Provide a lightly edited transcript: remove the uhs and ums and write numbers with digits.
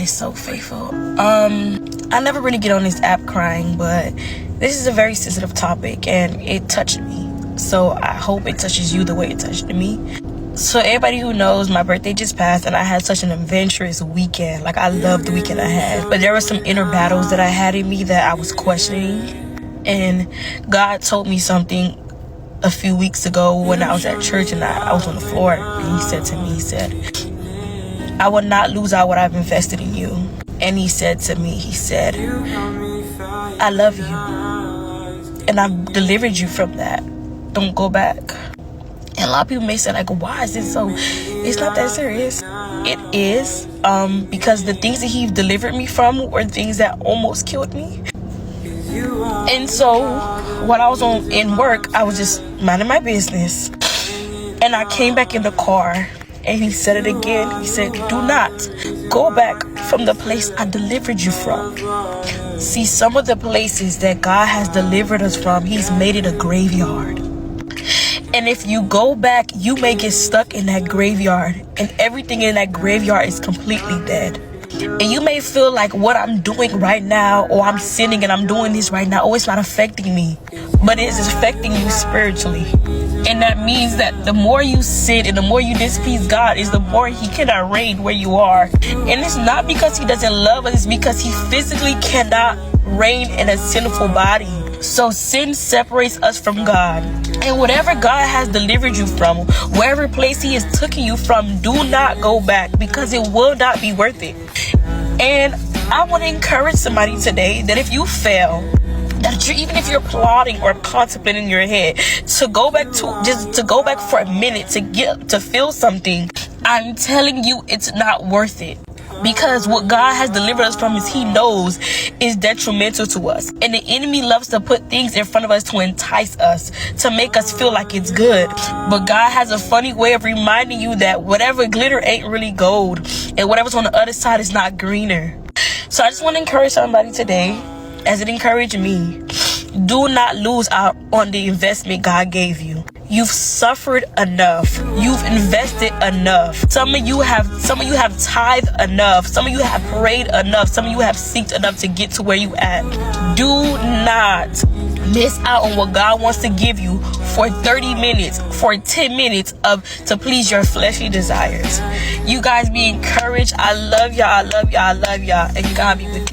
God is so faithful. I never really get on this app crying, but this is a very sensitive topic and it touched me. So I hope it touches you the way it touched me. So everybody who knows, my birthday just passed and I had such an adventurous weekend. Like, I loved the weekend I had. But there were some inner battles that I had in me that I was questioning. And God told me something a few weeks ago when I was at church and I was on the floor. And he said to me, he said, I will not lose out what I've invested in you. And he said to me, he said, I love you. And I've delivered you from that. Don't go back. And a lot of people may say, like, why is this so? It's not that serious. It is, because the things that he delivered me from were things that almost killed me. And so when I was in work, I was just minding my business. And I came back in the car and he said it again. He said, do not go back from the place I delivered you from. See, some of the places that God has delivered us from, he's made it a graveyard. And if you go back, you may get stuck in that graveyard and everything in that graveyard is completely dead. And you may feel like what I'm doing right now, or I'm sinning and I'm doing this right now, oh, it's not affecting me. But it is affecting you spiritually. And that means that the more you sin and the more you displease God is the more he cannot reign where you are. And it's not because he doesn't love us, it's because he physically cannot reign in a sinful body. So sin separates us from God. And whatever God has delivered you from, wherever place he has taken you from, do not go back, because it will not be worth it. And I want to encourage somebody today that if you fail, that even if you're plotting or contemplating in your head to go back for a minute to feel something, I'm telling you it's not worth it. Because what God has delivered us from, is he knows, is detrimental to us. And the enemy loves to put things in front of us to entice us, to make us feel like it's good. But God has a funny way of reminding you that whatever glitter ain't really gold, and whatever's on the other side is not greener. So I just want to encourage somebody today, as it encouraged me, do not lose out on the investment God gave you. You've suffered enough. You've invested enough. Some of you have tithed enough. Some of you have prayed enough. Some of you have seeked enough to get to where you at. Do not miss out on what God wants to give you for 30 minutes, for 10 minutes to please your fleshly desires. You guys be encouraged. I love y'all. I love y'all. I love y'all. And God be with you.